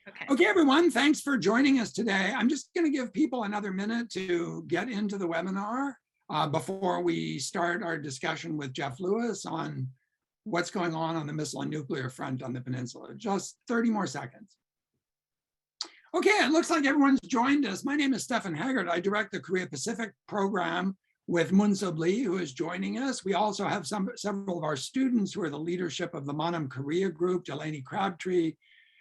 Okay, everyone, thanks for joining us today. I'm just going to give people another minute to get into the webinar before we start our discussion with Jeff Lewis on what's going on the missile and nuclear front on the peninsula. Just 30 more seconds. Okay, it looks like everyone's joined us. My name is Stephan Haggard. I direct the Korea Pacific program with Moon-Sub Lee, who is joining us. We also have several of our students who are the leadership of the Monum Korea group, Delaney Crabtree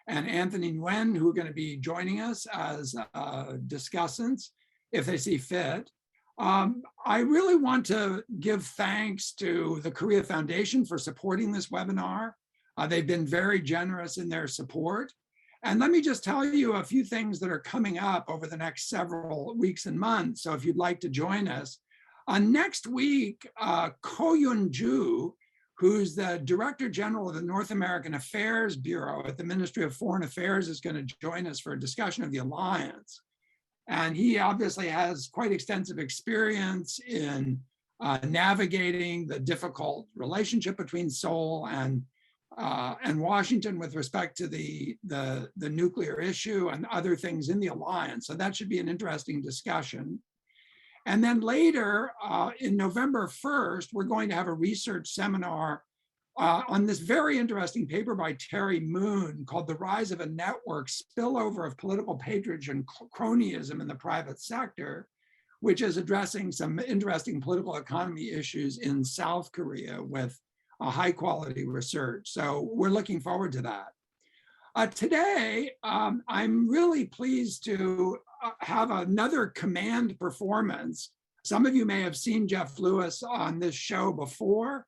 and Anthony Nguyen, who are going to be joining us as discussants if they see fit. I really want to give thanks to the Korea Foundation for supporting this webinar. They've been very generous in their support. And let me just tell you a few things that are coming up over the next several weeks and months. So if you'd like to join us, next week, Ko Yun-ju, who's the Director General of the North American Affairs Bureau at the Ministry of Foreign Affairs, is going to join us for a discussion of the alliance. And he obviously has quite extensive experience in navigating the difficult relationship between Seoul and Washington with respect to the nuclear issue and other things in the alliance. So that should be an interesting discussion. And then later, in November 1st, we're going to have a research seminar on this very interesting paper by Terry Moon called The Rise of a Network, Spillover of Political Patronage and Cronyism in the Private Sector, which is addressing some interesting political economy issues in South Korea with high quality research. So we're looking forward to that. Today, I'm really pleased to have another command performance. Some of you may have seen Jeff Lewis on this show before.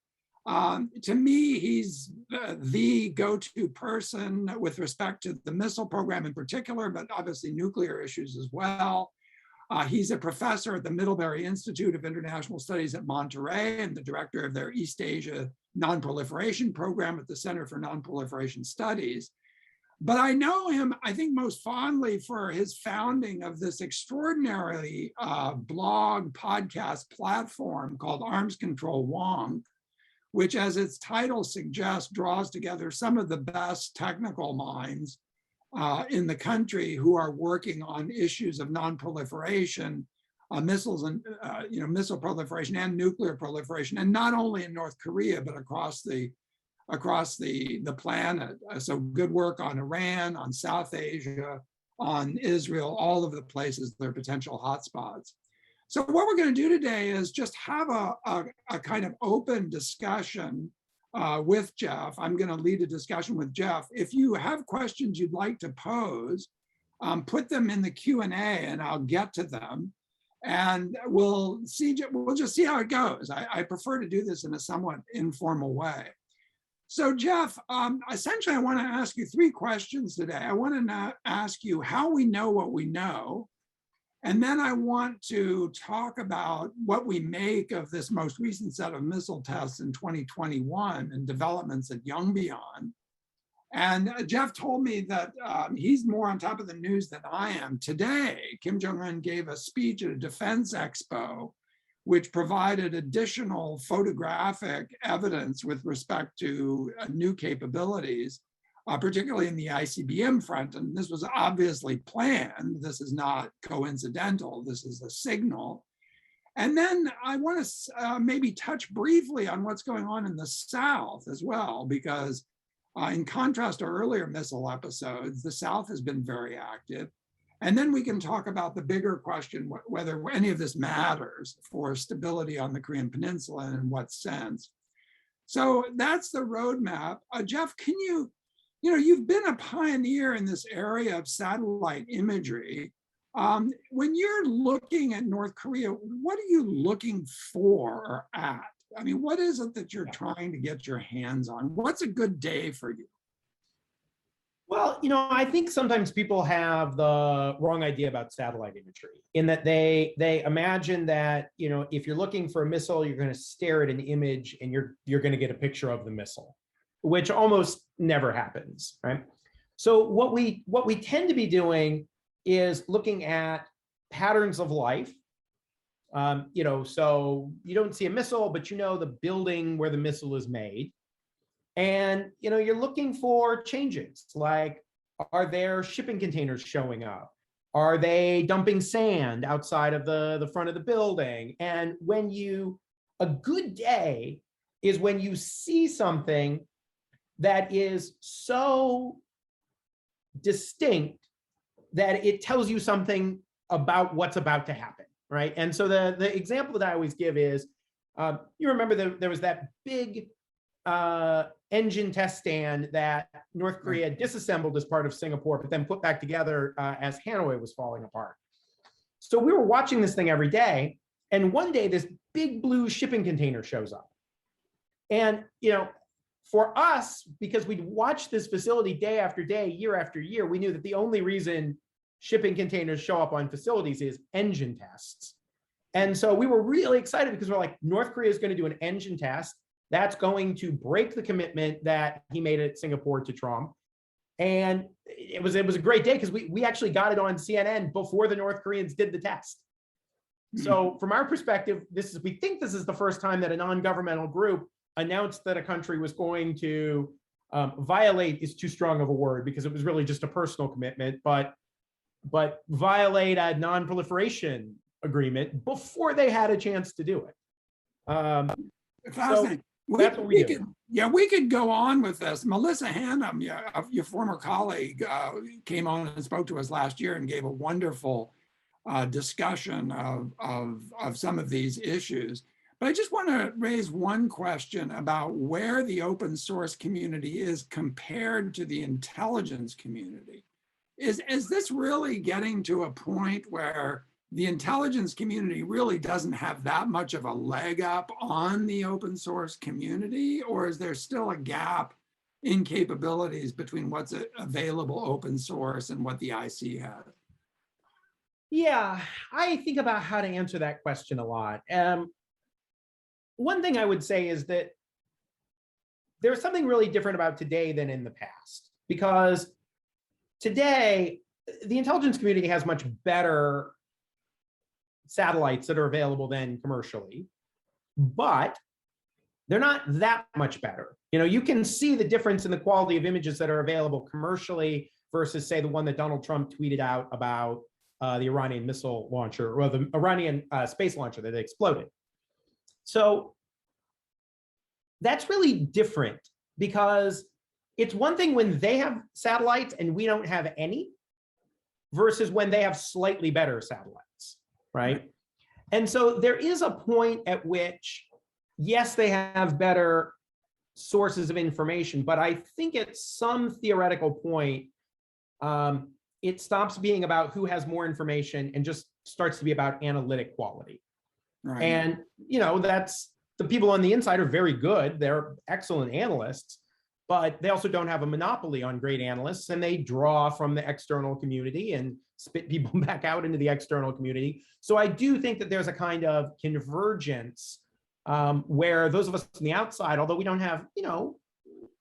To me, he's the go-to person with respect to the missile program in particular, but obviously nuclear issues as well. He's a professor at the Middlebury Institute of International Studies at Monterey and the director of their East Asia Nonproliferation Program at the Center for Nonproliferation Studies. But I know him, I think, most fondly for his founding of this extraordinary blog podcast platform called Arms Control Wong, which, as its title suggests, draws together some of the best technical minds in the country who are working on issues of nonproliferation, missiles and missile proliferation and nuclear proliferation, and not only in North Korea but across the planet. So good work on Iran, on South Asia, on Israel, all of the places that are potential hotspots. So what we're going to do today is just have a kind of open discussion with Jeff. I'm going to lead a discussion with Jeff. If you have questions you'd like to pose, put them in the Q&A and I'll get to them. And we'll just see how it goes. I prefer to do this in a somewhat informal way. So Jeff, essentially I want to ask you three questions today. I want to ask you how we know what we know. And then I want to talk about what we make of this most recent set of missile tests in 2021 and developments at Yongbyon. And Jeff told me that he's more on top of the news than I am. Today, Kim Jong-un gave a speech at a defense expo, which provided additional photographic evidence with respect to new capabilities, particularly in the ICBM front. And this was obviously planned. This is not coincidental. This is a signal. And then I want to maybe touch briefly on what's going on in the South as well, because in contrast to earlier missile episodes, the South has been very active. And then we can talk about the bigger question, whether any of this matters for stability on the Korean Peninsula and in what sense. So that's the roadmap. Jeff, can you've been a pioneer in this area of satellite imagery. When you're looking at North Korea, what are you looking for or at? I mean, what is it that you're trying to get your hands on? What's a good day for you? Well, I think sometimes people have the wrong idea about satellite imagery in that they imagine that, if you're looking for a missile, you're going to stare at an image and you're going to get a picture of the missile, which almost never happens, right? So what we tend to be doing is looking at patterns of life. So you don't see a missile, but the building where the missile is made. And you're looking for changes like Are there shipping containers showing up? Are they dumping sand outside of the front of the building? And a good day is when you see something that is so distinct that it tells you something about what's about to happen, right? And so the example that I always give is, you remember there was that big engine test stand that North Korea disassembled as part of Singapore, but then put back together as Hanoi was falling apart. So we were watching this thing every day, and one day this big blue shipping container shows up. And for us, because we'd watched this facility day after day, year after year, we knew that the only reason shipping containers show up on facilities is engine tests. And so we were really excited because we're like, North Korea is going to do an engine test. That's going to break the commitment that he made at Singapore to Trump. And it was a great day because we actually got it on CNN before the North Koreans did the test. So from our perspective, we think this is the first time that a non-governmental group announced that a country was going to violate is too strong of a word because it was really just a personal commitment, but violate a non-proliferation agreement before they had a chance to do it. Fascinating. So that's what we do. We could go on with this. Melissa Hannum, your former colleague, came on and spoke to us last year and gave a wonderful discussion of some of these issues. But I just want to raise one question about where the open source community is compared to the intelligence community. Is this really getting to a point where the intelligence community really doesn't have that much of a leg up on the open source community, or is there still a gap in capabilities between what's available open source and what the IC has? Yeah, I think about how to answer that question a lot. One thing I would say is that there's something really different about today than in the past, because today the intelligence community has much better satellites that are available than commercially, but they're not that much better. You can see the difference in the quality of images that are available commercially versus, say, the one that Donald Trump tweeted out about the Iranian missile launcher, or the Iranian space launcher that exploded. So that's really different, because it's one thing when they have satellites and we don't have any, versus when they have slightly better satellites, right? And so there is a point at which, yes, they have better sources of information, but I think at some theoretical point, it stops being about who has more information and just starts to be about analytic quality. Right. And that's, the people on the inside are very good. They're excellent analysts, but they also don't have a monopoly on great analysts, and they draw from the external community and spit people back out into the external community. So I do think that there's a kind of convergence where those of us on the outside, although we don't have,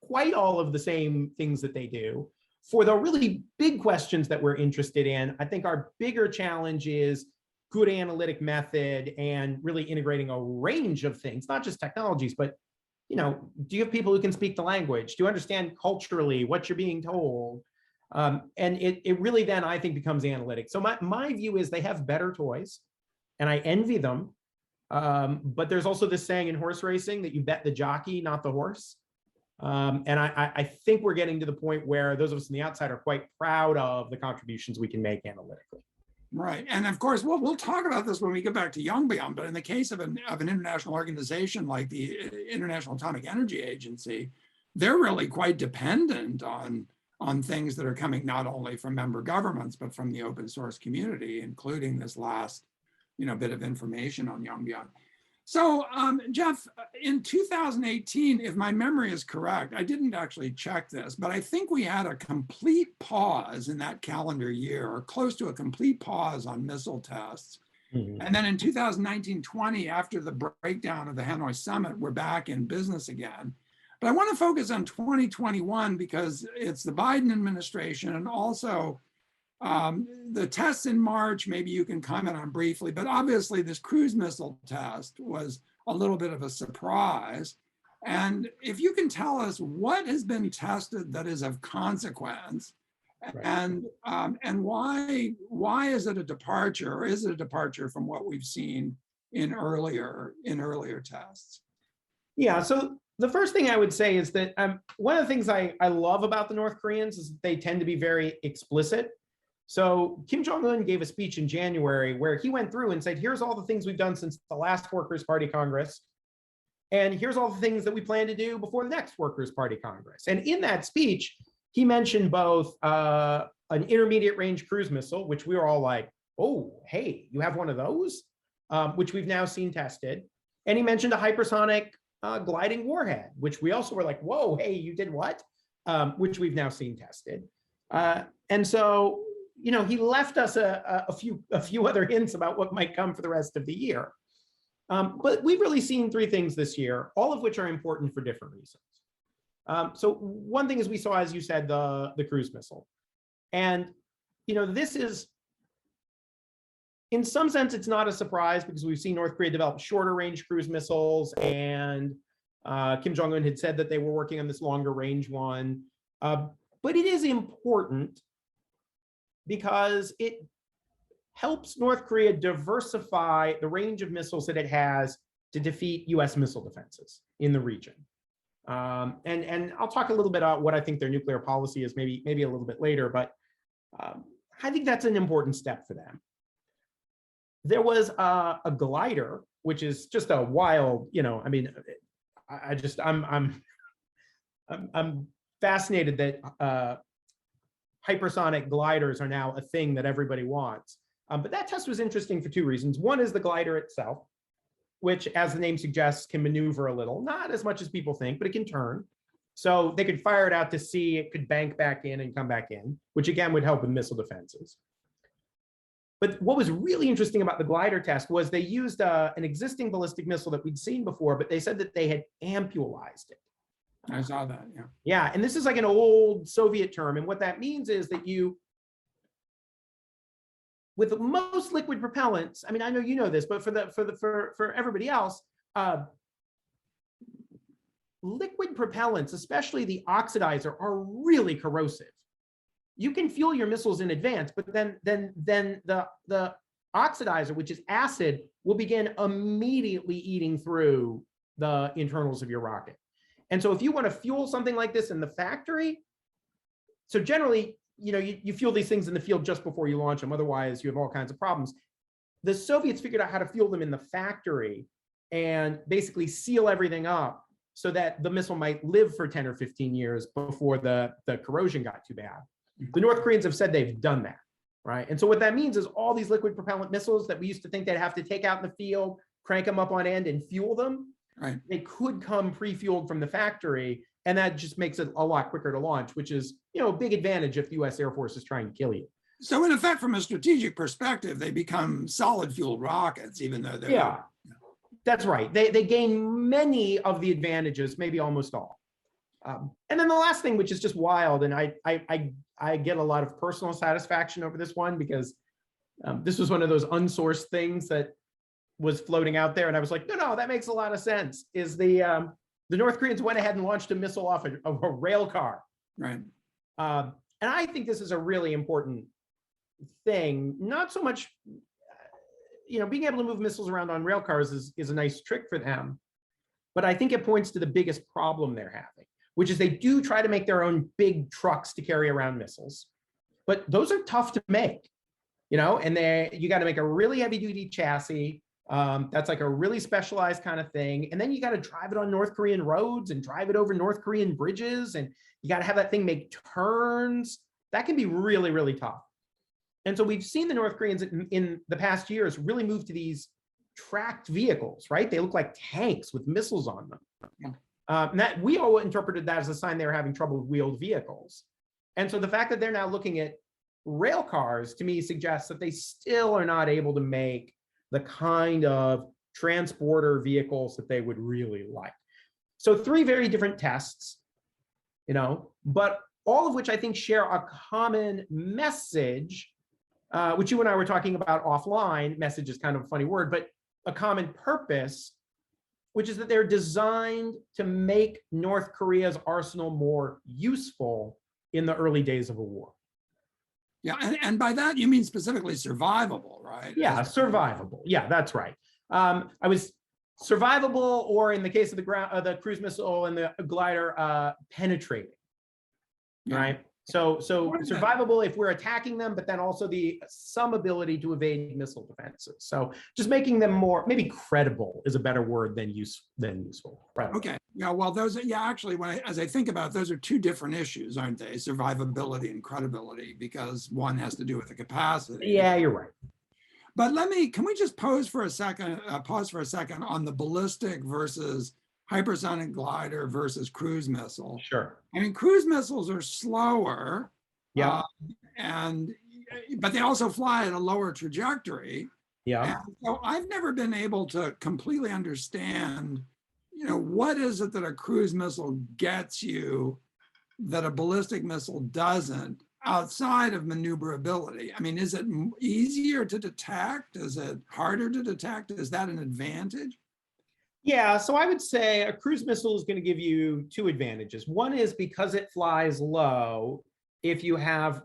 quite all of the same things that they do, for the really big questions that we're interested in, I think our bigger challenge is good analytic method and really integrating a range of things, not just technologies, but do you have people who can speak the language? Do you understand culturally what you're being told? And it really then, I think, becomes analytic. So my view is they have better toys, and I envy them. But there's also this saying in horse racing that you bet the jockey, not the horse. And I think we're getting to the point where those of us on the outside are quite proud of the contributions we can make analytically. Right. And of course, we'll talk about this when we get back to Yongbyon, but in the case of an international organization like the International Atomic Energy Agency, they're really quite dependent on things that are coming not only from member governments, but from the open source community, including this last bit of information on Yongbyon. So Jeff, in 2018, if my memory is correct, I didn't actually check this, but I think we had a complete pause in that calendar year, or close to a complete pause on missile tests. Mm-hmm. And then in 2019-20, after the breakdown of the Hanoi summit, we're back in business again. But I want to focus on 2021 because it's the Biden administration, and also the tests in March, maybe you can comment on briefly, but obviously this cruise missile test was a little bit of a surprise. And if you can tell us what has been tested that is of consequence, Right. And why is it a departure, or is it a departure from what we've seen in earlier tests? Yeah, so the first thing I would say is that one of the things I love about the North Koreans is that they tend to be very explicit. So Kim Jong-un gave a speech in January where he went through and said, here's all the things we've done since the last Workers' Party Congress. And here's all the things that we plan to do before the next Workers' Party Congress. And in that speech, he mentioned both an intermediate range cruise missile, which we were all like, oh, hey, you have one of those, which we've now seen tested. And he mentioned a hypersonic gliding warhead, which we also were like, whoa, hey, you did what? Which we've now seen tested. And so, you know, he left us a few other hints about what might come for the rest of the year. But we've really seen three things this year, all of which are important for different reasons. So one thing is we saw, as you said, the cruise missile. And, you know, this is, in some sense, it's not a surprise because we've seen North Korea develop shorter range cruise missiles, and Kim Jong-un had said that they were working on this longer range one. But it is important because it helps North Korea diversify the range of missiles that it has to defeat US missile defenses in the region. And I'll talk a little bit about what I think their nuclear policy is maybe a little bit later, but I think that's an important step for them. There was a glider, which is just a wild, you know, I mean, I'm fascinated that hypersonic gliders are now a thing that everybody wants. But that test was interesting for two reasons. One is the glider itself, which, as the name suggests, can maneuver a little, not as much as people think, but it can turn. So they could fire it out to sea, it could bank back in and come back in, which again would help with missile defenses. But what was really interesting about the glider test was they used an existing ballistic missile that we'd seen before, but they said that they had ampullized it. I saw that, yeah. Yeah, and this is like an old Soviet term, and what that means is that you, with most liquid propellants, I mean, I know you know this, but for everybody else, liquid propellants, especially the oxidizer, are really corrosive. You can fuel your missiles in advance, but then the oxidizer, which is acid, will begin immediately eating through the internals of your rocket. And so if you want to fuel something like this in the factory, so generally, you know, you fuel these things in the field just before you launch them. Otherwise, you have all kinds of problems. The Soviets figured out how to fuel them in the factory and basically seal everything up so that the missile might live for 10 or 15 years before the corrosion got too bad. The North Koreans have said they've done that, right? And so what that means is all these liquid propellant missiles that we used to think they'd have to take out in the field, crank them up on end and fuel them, right, they could come pre-fueled from the factory, and that just makes it a lot quicker to launch, which is, you know, a big advantage if the US Air Force is trying to kill you. So in effect, from a strategic perspective, they become solid fueled rockets, even though they're... Yeah, that's right. They gain many of the advantages, maybe almost all. And then the last thing, which is just wild, and I get a lot of personal satisfaction over this one because this was one of those unsourced things that was floating out there, and I was like, no, that makes a lot of sense, is the North Koreans went ahead and launched a missile off a rail car. Right. And I think this is a really important thing, not so much, you know, being able to move missiles around on rail cars is a nice trick for them, but I think it points to the biggest problem they're having, which is they do try to make their own big trucks to carry around missiles, but those are tough to make, you know, and you got to make a really heavy duty chassis. That's like a really specialized kind of thing. And then you got to drive it on North Korean roads and drive it over North Korean bridges. And you got to have that thing make turns. That can be really, really tough. And so we've seen the North Koreans in the past years really move to these tracked vehicles, right? They look like tanks with missiles on them. Yeah. And that we all interpreted that as a sign they were having trouble with wheeled vehicles. And so the fact that they're now looking at rail cars, to me, suggests that they still are not able to make the kind of transporter vehicles that they would really like. So three very different tests, you know, but all of which I think share a common message, which you and I were talking about offline. Message is kind of a funny word, but a common purpose, which is that they're designed to make North Korea's arsenal more useful in the early days of a war. Yeah, and by that you mean specifically survivable, right? Yeah, survivable. Yeah, that's right. I was survivable, or in the case of the cruise missile and the glider, penetrating. Yeah. Right. So survivable if we're attacking them, but then also some ability to evade missile defenses. So just making them more, maybe credible is a better word than useful. Credible. Okay. Yeah. Well, those. Yeah. Actually, as I think about it, those are two different issues, aren't they? Survivability and credibility, because one has to do with the capacity. Yeah, you're right. But can we just pause for a second on the ballistic versus hypersonic glider versus cruise missile? Sure. I mean, cruise missiles are slower. Yeah. But they also fly at a lower trajectory. Yeah. And so I've never been able to completely understand, what is it that a cruise missile gets you that a ballistic missile doesn't, outside of maneuverability? I mean, is it easier to detect? Is it harder to detect? Is that an advantage? Yeah, so I would say a cruise missile is going to give you two advantages. One is because it flies low, if you have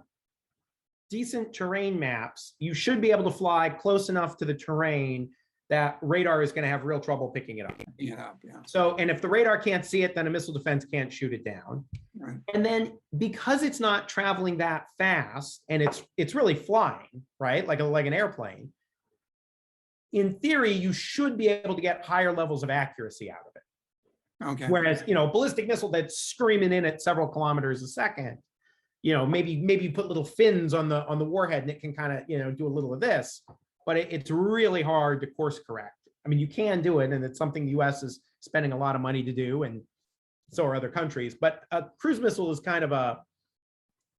decent terrain maps, you should be able to fly close enough to the terrain that radar is going to have real trouble picking it up. Yeah. So, and if the radar can't see it, then a missile defense can't shoot it down. Right. And then because it's not traveling that fast and it's really flying, right? Like an airplane. In theory, you should be able to get higher levels of accuracy out of it. Okay. Whereas, ballistic missile that's screaming in at several kilometers a second, maybe you put little fins on the warhead and it can kind of, do a little of this, but it's really hard to course correct. I mean, you can do it, and it's something the US is spending a lot of money to do, and so are other countries. But a cruise missile is kind of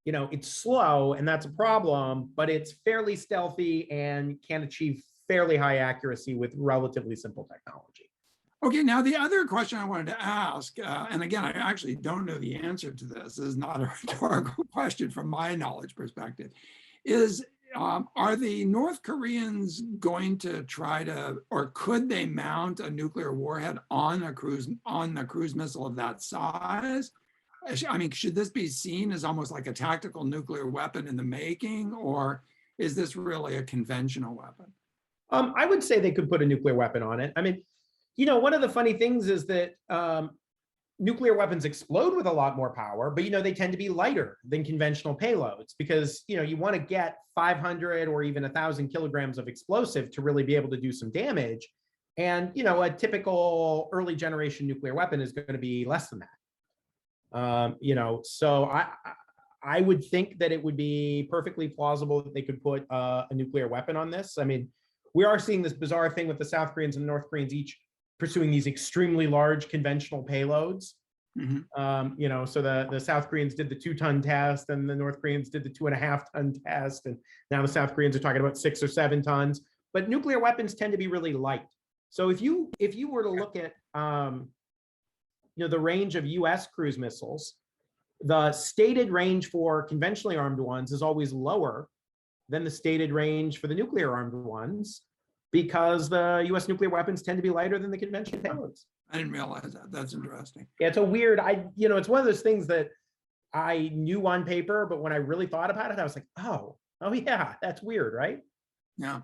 it's slow, and that's a problem, but it's fairly stealthy and can achieve fairly high accuracy with relatively simple technology. Okay, now the other question I wanted to ask, and again, I actually don't know the answer to this, is not a rhetorical question from my knowledge perspective, is are the North Koreans going to try to, or could they mount a nuclear warhead on a cruise missile of that size? I mean, should this be seen as almost like a tactical nuclear weapon in the making, or is this really a conventional weapon? I would say they could put a nuclear weapon on it. I mean, one of the funny things is that nuclear weapons explode with a lot more power, but they tend to be lighter than conventional payloads because you want to get 500 or even 1,000 kilograms of explosive to really be able to do some damage. And a typical early generation nuclear weapon is going to be less than that. So I would think that it would be perfectly plausible that they could put a nuclear weapon on this. I mean, we are seeing this bizarre thing with the South Koreans and the North Koreans each pursuing these extremely large conventional payloads. Mm-hmm. So the South Koreans did the 2-ton test, and the North Koreans did the 2.5-ton test, and now the South Koreans are talking about 6 or 7 tons. But nuclear weapons tend to be really light. So if you were to look at the range of U.S. cruise missiles, the stated range for conventionally armed ones is always lower than the stated range for the nuclear armed ones, because the U.S. nuclear weapons tend to be lighter than the conventional payloads. I didn't realize that. That's interesting. Yeah, it's a weird, it's one of those things that I knew on paper, but when I really thought about it, I was like, oh yeah, that's weird, right? Yeah.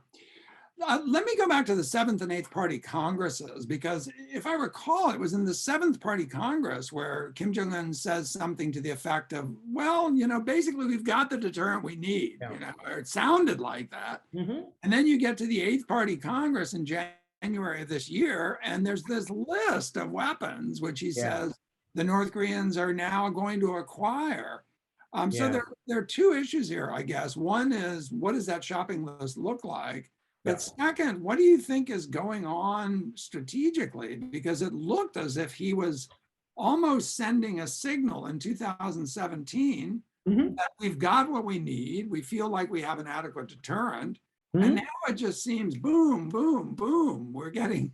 Let me go back to the 7th and 8th Party Congresses, because if I recall, it was in the 7th Party Congress where Kim Jong-un says something to the effect of, well, basically we've got the deterrent we need, or it sounded like that. Mm-hmm. And then you get to the 8th Party Congress in January of this year, and there's this list of weapons, which he says the North Koreans are now going to acquire. So there are two issues here, I guess. One is, what does that shopping list look like? But second, what do you think is going on strategically? Because it looked as if he was almost sending a signal in 2017 that we've got what we need. We feel like we have an adequate deterrent. And now it just seems boom, boom, boom. We're getting,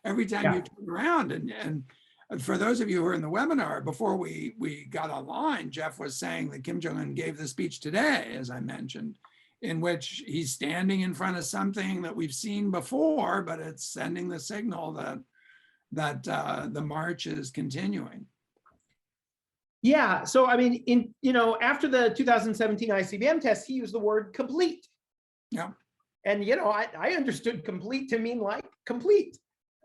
every time you turn around. And for those of you who are in the webinar, before we got online, Jeff was saying that Kim Jong-un gave the speech today, as I mentioned, in which he's standing in front of something that we've seen before, but it's sending the signal that the march is continuing. Yeah. So, I mean, after the 2017 ICBM test, he used the word complete. Yeah. And, I understood complete to mean like complete.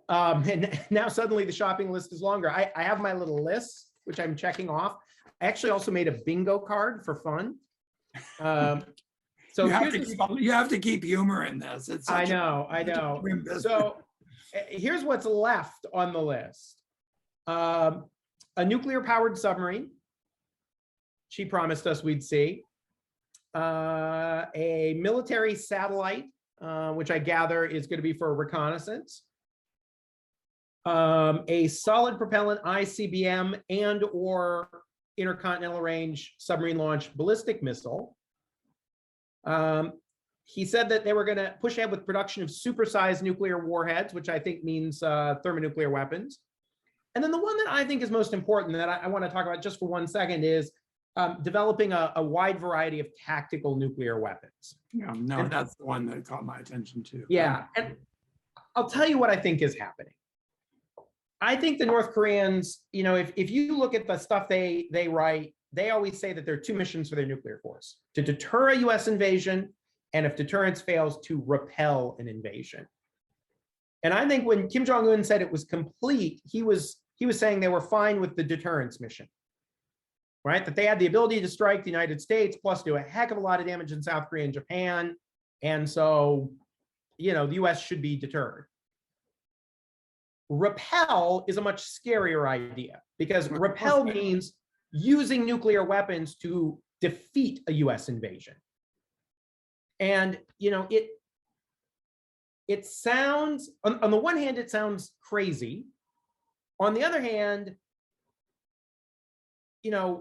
And now suddenly the shopping list is longer. I have my little list, which I'm checking off. I actually also made a bingo card for fun. So you have to keep humor in this. It's I know. So here's what's left on the list. A nuclear powered submarine. She promised us we'd see. A military satellite, which I gather is going to be for reconnaissance. A solid propellant ICBM and or intercontinental range submarine launched ballistic missile. He said that they were going to push ahead with production of supersized nuclear warheads, which I think means thermonuclear weapons. And then the one that I think is most important that I want to talk about just for 1 second is developing a wide variety of tactical nuclear weapons. Yeah, no, that's the one that caught my attention too. Yeah, and I'll tell you what I think is happening. I think the North Koreans, if you look at the stuff they write, they always say that there are two missions for their nuclear force: to deter a US invasion, and if deterrence fails, to repel an invasion. And I think when Kim Jong-un said it was complete, he was saying they were fine with the deterrence mission, right? That they had the ability to strike the United States, plus do a heck of a lot of damage in South Korea and Japan. And so, the US should be deterred. Repel is a much scarier idea, because repel means using nuclear weapons to defeat a US invasion. And, it sounds, on the one hand, it sounds crazy. On the other hand, Saddam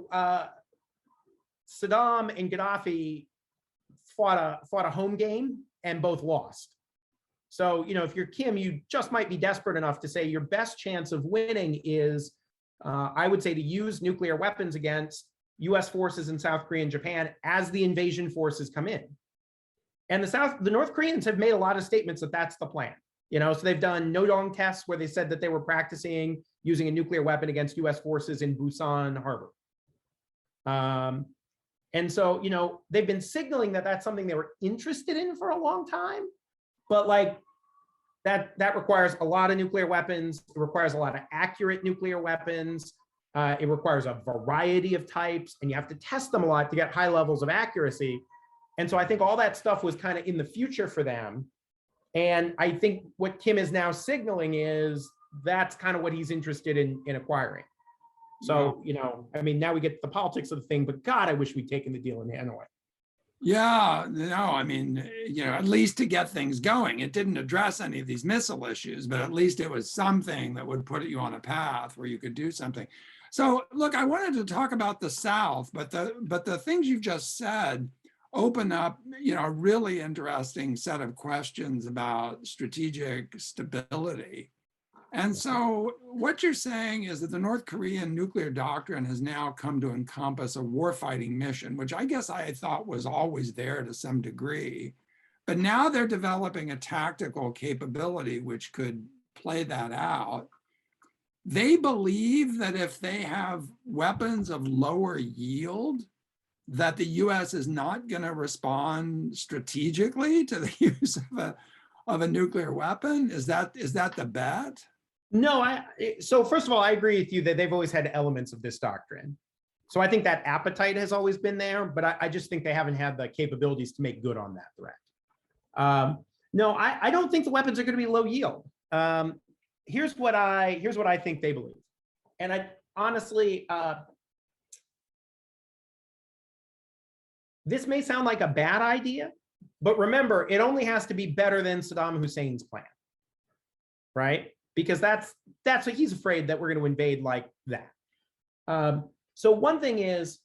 and Gaddafi fought a home game and both lost. So, if you're Kim, you just might be desperate enough to say your best chance of winning is, I would say, to use nuclear weapons against US forces in South Korea and Japan as the invasion forces come in. And the North Koreans have made a lot of statements that that's the plan. So they've done no-dong tests where they said that they were practicing using a nuclear weapon against US forces in Busan Harbor. And so, they've been signaling that that's something they were interested in for a long time, but like that requires a lot of nuclear weapons. It requires a lot of accurate nuclear weapons. It requires a variety of types, and you have to test them a lot to get high levels of accuracy. And so I think all that stuff was kind of in the future for them. And I think what Kim is now signaling is that's kind of what he's interested in acquiring. So, now we get the politics of the thing, but God, I wish we'd taken the deal in Hanoi. Yeah, no, at least to get things going. It didn't address any of these missile issues, but at least it was something that would put you on a path where you could do something. So look, I wanted to talk about the South, but the things you've just said open up, a really interesting set of questions about strategic stability. And so what you're saying is that the North Korean nuclear doctrine has now come to encompass a warfighting mission, which I guess I thought was always there to some degree. But now they're developing a tactical capability which could play that out. They believe that if they have weapons of lower yield, that the US is not going to respond strategically to the use of a nuclear weapon? Is that the bet? No, so first of all, I agree with you that they've always had elements of this doctrine. So I think that appetite has always been there, but I just think they haven't had the capabilities to make good on that threat. No, I don't think the weapons are going to be low yield. Here's what I think they believe. And I honestly, this may sound like a bad idea, but remember, it only has to be better than Saddam Hussein's plan, right? Because that's what he's afraid, that we're going to invade like that. So one thing is,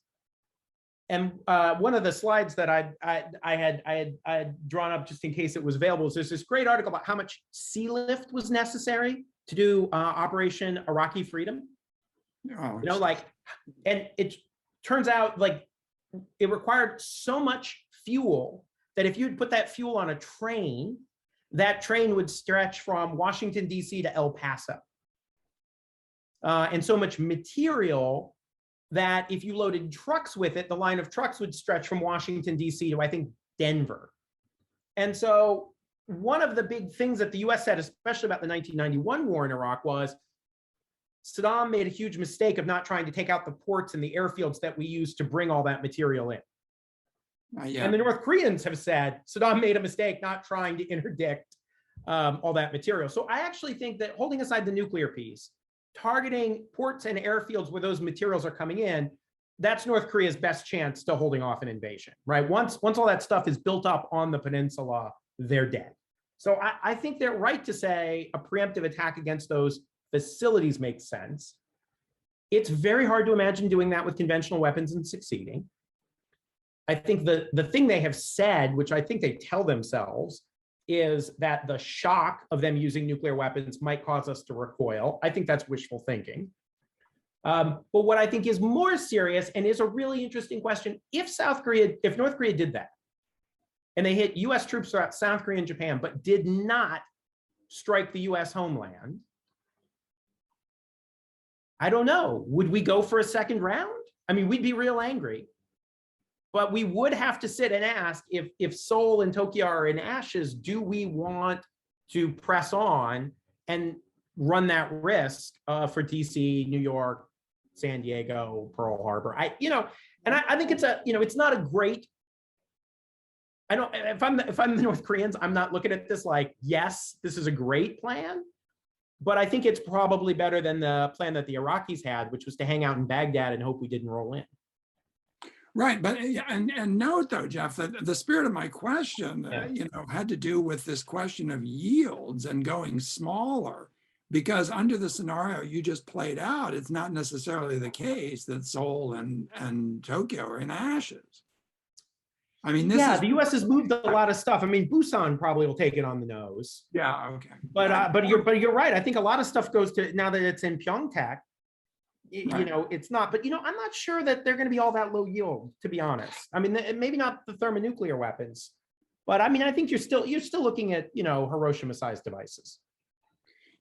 and one of the slides that I had drawn up just in case it was available, is there's this great article about how much sea lift was necessary to do Operation Iraqi Freedom. Oh, and it turns out it required so much fuel that if you'd put that fuel on a train, that train would stretch from Washington, D.C. to El Paso. And so much material that if you loaded trucks with it, the line of trucks would stretch from Washington, D.C. to, I think, Denver. And so one of the big things that the US said, especially about the 1991 war in Iraq, was Saddam made a huge mistake of not trying to take out the ports and the airfields that we used to bring all that material in. And the North Koreans have said Saddam made a mistake not trying to interdict all that material. So I actually think that, holding aside the nuclear piece, targeting ports and airfields where those materials are coming in, that's North Korea's best chance to holding off an invasion, right? Once all that stuff is built up on the peninsula, they're dead. So I think they're right to say a preemptive attack against those facilities makes sense. It's very hard to imagine doing that with conventional weapons and succeeding. I think the thing they have said, which I think they tell themselves, is that the shock of them using nuclear weapons might cause us to recoil. I think that's wishful thinking. But what I think is more serious and is a really interesting question, if North Korea did that, and they hit US troops throughout South Korea and Japan, but did not strike the US homeland, I don't know, would we go for a second round? I mean, we'd be real angry. But we would have to sit and ask, if Seoul and Tokyo are in ashes, do we want to press on and run that risk for DC, New York, San Diego, Pearl Harbor? I think it's not a great. If I'm the North Koreans, I'm not looking at this like, yes, this is a great plan. But I think it's probably better than the plan that the Iraqis had, which was to hang out in Baghdad and hope we didn't roll in. Right, but and note though, Jeff, that the spirit of my question, had to do with this question of yields and going smaller, because under the scenario you just played out, it's not necessarily the case that Seoul and Tokyo are in ashes. I mean, the U.S. has moved a lot of stuff. I mean, Busan probably will take it on the nose. Yeah, okay. But you're right. I think a lot of stuff goes to, now that it's in Pyeongtaek. It's not, but I'm not sure that they're going to be all that low yield, to be honest. I mean, maybe not the thermonuclear weapons, but I mean, I think you're still looking at, Hiroshima-sized devices.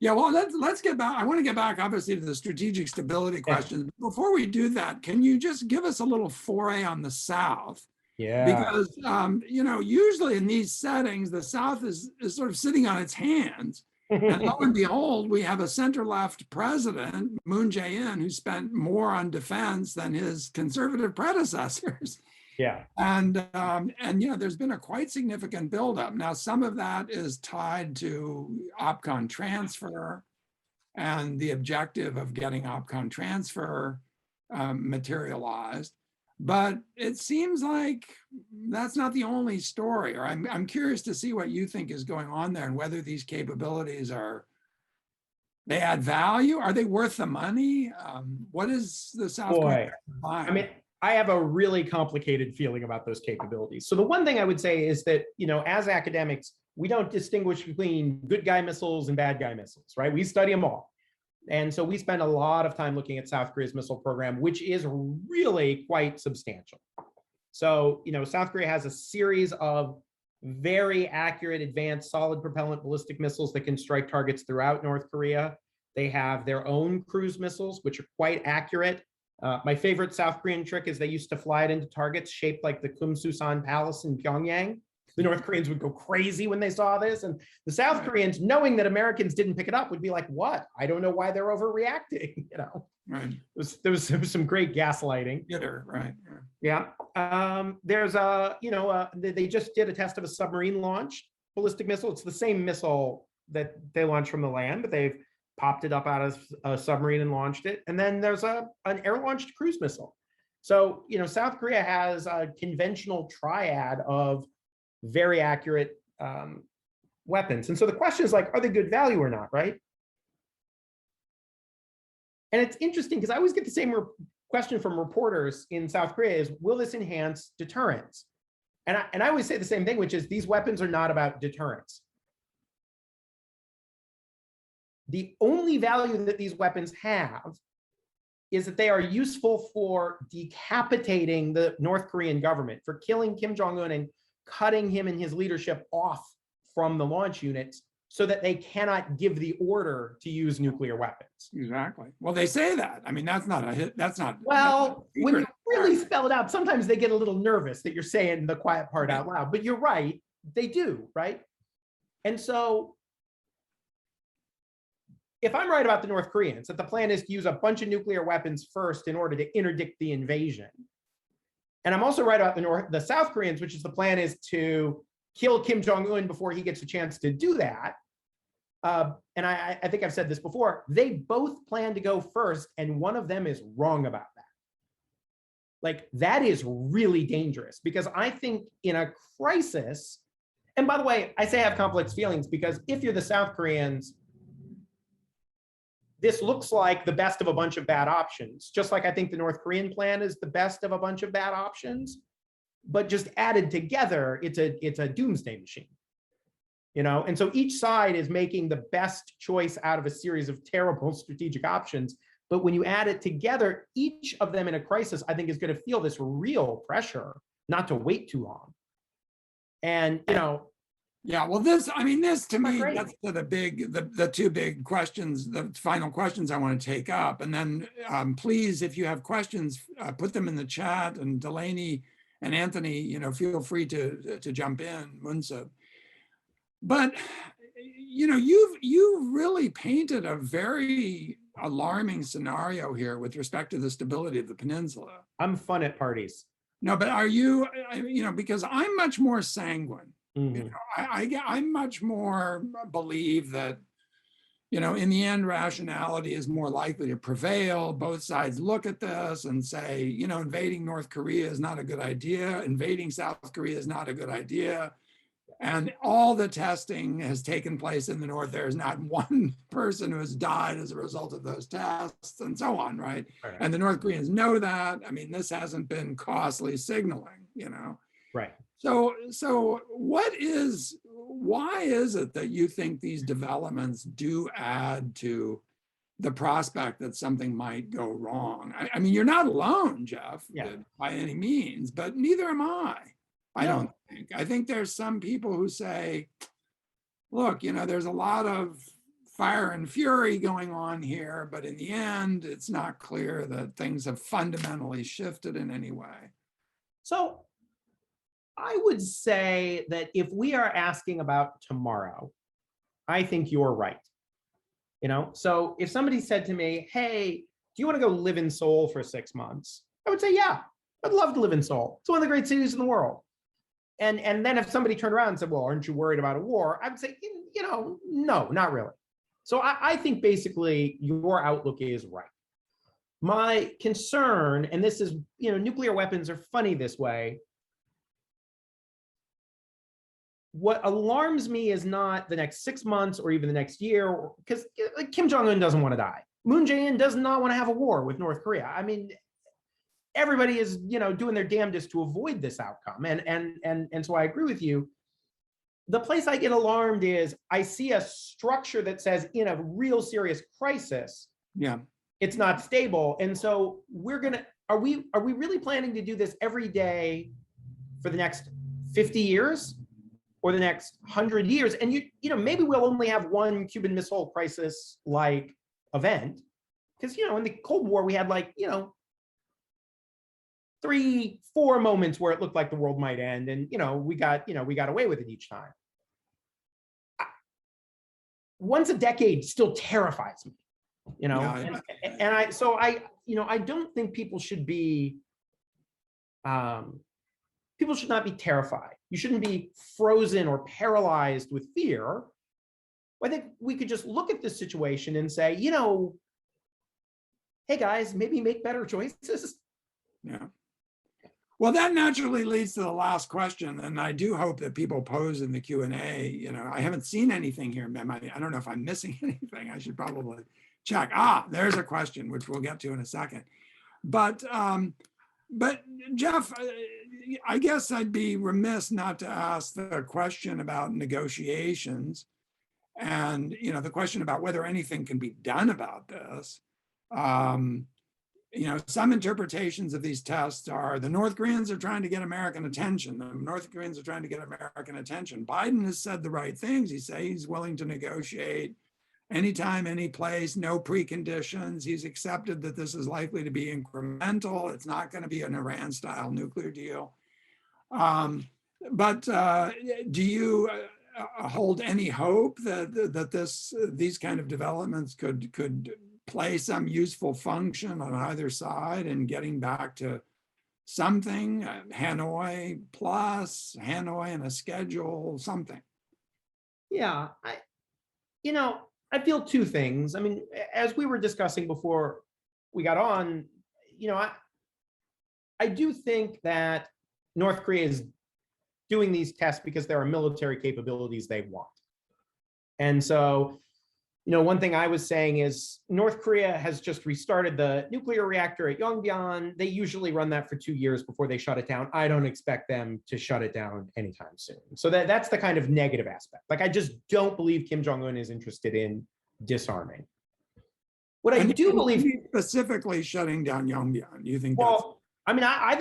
Yeah, well, let's get back. I want to get back, obviously, to the strategic stability question. Yeah. Before we do that, can you just give us a little foray on the South? Yeah. Because, usually in these settings, the South is sort of sitting on its hands. And lo and behold, we have a center-left president, Moon Jae-in, who spent more on defense than his conservative predecessors. Yeah. And there's been a quite significant buildup. Now, some of that is tied to OPCON transfer and the objective of getting OPCON transfer materialized. But it seems like that's not the only story, or I'm curious to see what you think is going on there and whether these capabilities they add value? Are they worth the money? What is the South Korea? I mean, I have a really complicated feeling about those capabilities. So the one thing I would say is that, as academics, we don't distinguish between good guy missiles and bad guy missiles, right? We study them all. And so we spend a lot of time looking at South Korea's missile program, which is really quite substantial. So, South Korea has a series of very accurate, advanced, solid propellant ballistic missiles that can strike targets throughout North Korea. They have their own cruise missiles, which are quite accurate. My favorite South Korean trick is they used to fly it into targets shaped like the Kumsusan Palace in Pyongyang. The North Koreans would go crazy when they saw this. And the South Koreans, knowing that Americans didn't pick it up, would be like, what? I don't know why they're overreacting, Right. There was some great gaslighting. Right. Yeah. There's they just did a test of a submarine launched ballistic missile. It's the same missile that they launched from the land, but they've popped it up out of a submarine and launched it. And then there's an air-launched cruise missile. So, South Korea has a conventional triad of very accurate weapons. And so the question is like, are they good value or not, right? And it's interesting because I always get the same question from reporters in South Korea is, will this enhance deterrence? And I always say the same thing, which is these weapons are not about deterrence. The only value that these weapons have is that they are useful for decapitating the North Korean government, for killing Kim Jong-un and cutting him and his leadership off from the launch units so that they cannot give the order to use nuclear weapons. Exactly. Well, they say that. I mean, that's not a hit. That's not. Well, that's when you really spell it out, sometimes they get a little nervous that you're saying the quiet part out loud, but you're right. They do, right? And so if I'm right about the North Koreans, that the plan is to use a bunch of nuclear weapons first in order to interdict the invasion, and I'm also right about the South Koreans, which is the plan is to kill Kim Jong-un before he gets a chance to do that. And I think I've said this before, they both plan to go first, and one of them is wrong about that. Like, that is really dangerous, because I think in a crisis, and by the way, I say I have complex feelings, because if you're the South Koreans, this looks like the best of a bunch of bad options, just like I think the North Korean plan is the best of a bunch of bad options, but just added together, it's a doomsday machine. You know, and so each side is making the best choice out of a series of terrible strategic options. But when you add it together, each of them in a crisis, I think, is going to feel this real pressure not to wait too long. And, you know, yeah, well, this to me great. gets to the two big questions, the final questions I want to take up. And then please, if you have questions, put them in the chat, and Delaney and Anthony, you know, feel free to jump in, Munsa. But, you know, you've really painted a very alarming scenario here with respect to the stability of the peninsula. I'm fun at parties. No, but are you, you know, because I'm much more sanguine. Mm-hmm. You know, I much more believe that, you know, in the end, rationality is more likely to prevail. Both sides look at this and say, you know, invading North Korea is not a good idea. Invading South Korea is not a good idea. And all the testing has taken place in the North. There is not one person who has died as a result of those tests, and so on, right? And the North Koreans know that. I mean, this hasn't been costly signaling, you know? Right. So why is it that you think these developments do add to the prospect that something might go wrong? I mean, you're not alone, Jeff, by any means, but neither am I. I don't think. I think there's some people who say, look, you know, there's a lot of fire and fury going on here, but in the end, it's not clear that things have fundamentally shifted in any way. So I would say that if we are asking about tomorrow, I think you're right. You know, so if somebody said to me, hey, do you want to go live in Seoul for 6 months? I would say, yeah, I'd love to live in Seoul. It's one of the great cities in the world. And then if somebody turned around and said, well, aren't you worried about a war? I would say, you know, no, not really. So I think basically your outlook is right. My concern, and this is, you know, nuclear weapons are funny this way. What alarms me is not the next 6 months or even the next year, because Kim Jong-un doesn't want to die. Moon Jae-in does not want to have a war with North Korea. I mean, everybody is, you know, doing their damnedest to avoid this outcome. And so I agree with you. The place I get alarmed is I see a structure that says in a real serious crisis, it's not stable. And so are we really planning to do this every day for the next 50 years or the next 100 years? And you know, maybe we'll only have one Cuban Missile Crisis like event, because, you know, in the Cold War we had, like, you know, 3-4 moments where it looked like the world might end, and, you know, we got away with it each time. Once a decade still terrifies me, you know. And I don't think people should be people should not be terrified. You shouldn't be frozen or paralyzed with fear. I think we could just look at this situation and say, you know, hey guys, maybe make better choices. Yeah. Well, that naturally leads to the last question, and I do hope that people pose in the Q&A. You know, I haven't seen anything here, Mem. I don't know if I'm missing anything. I should probably check. There's a question, which we'll get to in a second. But Jeff, I guess I'd be remiss not to ask the question about negotiations, and, you know, the question about whether anything can be done about this. some interpretations of these tests are the North Koreans are trying to get American attention. The North Koreans are trying to get American attention. Biden has said the right things. He says he's willing to negotiate anytime, any place, no preconditions. He's accepted that this is likely to be incremental. It's not going to be an Iran-style nuclear deal. But do you hold any hope that these kind of developments could play some useful function on either side in getting back to something, Hanoi plus, Hanoi and a schedule, something? Yeah, I feel two things. I mean, as we were discussing before we got on, I do think that North Korea is doing these tests because there are military capabilities they want. And so, one thing I was saying is North Korea has just restarted the nuclear reactor at Yongbyon. They usually run that for 2 years before they shut it down. I don't expect them to shut it down anytime soon. So that's the kind of negative aspect. Like, I just don't believe Kim Jong-un is interested in disarming. What I do believe, specifically shutting down Yongbyon, you think? Well, I mean, I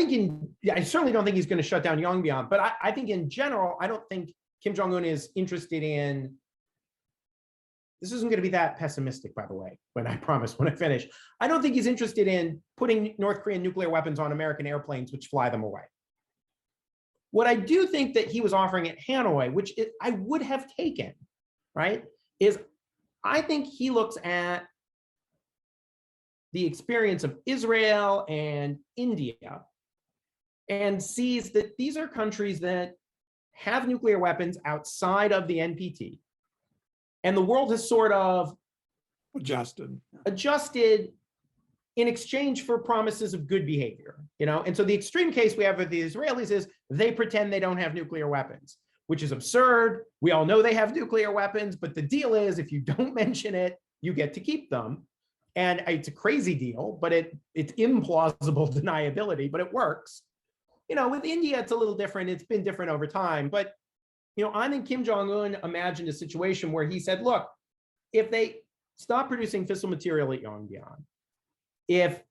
certainly don't think he's going to shut down Yongbyon, but I think in general, I don't think Kim Jong-un is interested in. This isn't going to be that pessimistic, by the way, when I finish. I don't think he's interested in putting North Korean nuclear weapons on American airplanes, which fly them away. What I do think that he was offering at Hanoi, which I would have taken, right, is I think he looks at the experience of Israel and India and sees that these are countries that have nuclear weapons outside of the NPT. And the world has sort of adjusted in exchange for promises of good behavior, And so the extreme case we have with the Israelis is they pretend they don't have nuclear weapons, which is absurd. We all know they have nuclear weapons, but the deal is if you don't mention it, you get to keep them. And it's a crazy deal, but it's implausible deniability, but it works. With India, it's a little different. It's been different over time, but I think Kim Jong-un imagined a situation where he said, look, if they stop producing fissile material at Yongbyon,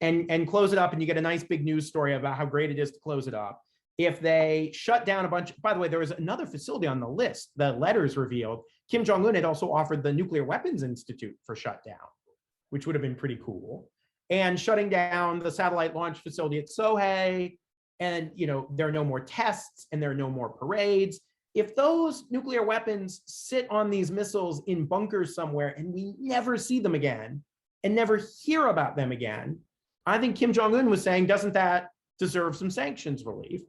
and close it up and you get a nice big news story about how great it is to close it up, if they shut down a bunch, by the way, there was another facility on the list, the letters revealed, Kim Jong-un had also offered the Nuclear Weapons Institute for shutdown, which would have been pretty cool, and shutting down the satellite launch facility at Sohae, and there are no more tests and there are no more parades. If those nuclear weapons sit on these missiles in bunkers somewhere and we never see them again and never hear about them again, I think Kim Jong-un was saying, doesn't that deserve some sanctions relief?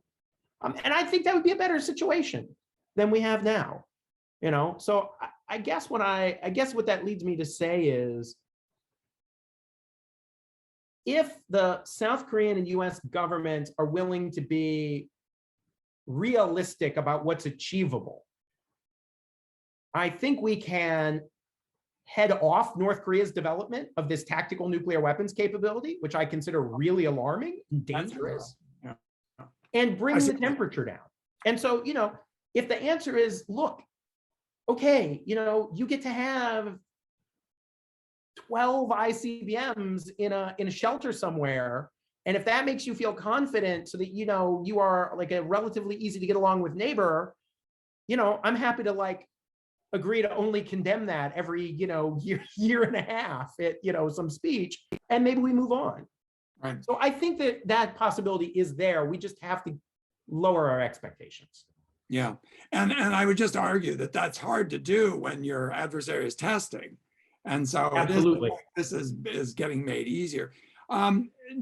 And I think that would be a better situation than we have now. So I guess what that leads me to say is, if the South Korean and US governments are willing to be realistic about what's achievable, I think we can head off North Korea's development of this tactical nuclear weapons capability, which I consider really alarming and dangerous, and bring the temperature down. And so, if the answer is, look, okay, you get to have 12 ICBMs in a shelter somewhere, and if that makes you feel confident so that, you are like a relatively easy to get along with neighbor, I'm happy to agree to only condemn that every, year and a half at, some speech, and maybe we move on. Right. So I think that possibility is there. We just have to lower our expectations. Yeah. And I would just argue that that's hard to do when your adversary is testing. And so Absolutely. This is getting made easier.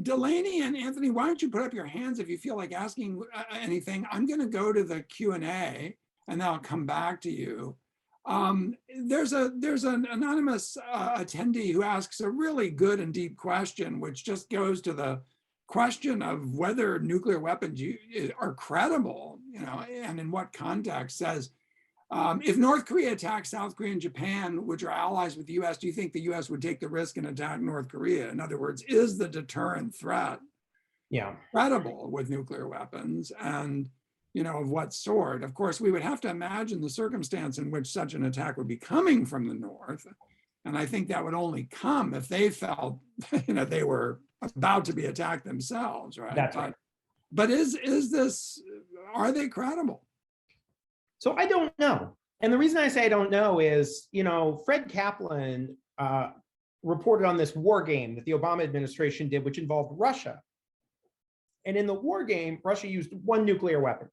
Delaney and Anthony, why don't you put up your hands if you feel like asking anything? I'm going to go to the Q&A and then I'll come back to you. There's an anonymous attendee who asks a really good and deep question, which just goes to the question of whether nuclear weapons are credible, and in what context. Says, if North Korea attacks South Korea and Japan, which are allies with the US, do you think the US would take the risk and attack North Korea? In other words, is the deterrent threat credible with nuclear weapons? And of what sort? Of course, we would have to imagine the circumstance in which such an attack would be coming from the North. And I think that would only come if they felt, they were about to be attacked themselves, right? That's right. But is this, are they credible? So I don't know. And the reason I say I don't know is, Fred Kaplan reported on this war game that the Obama administration did, which involved Russia. And in the war game, Russia used one nuclear weapon.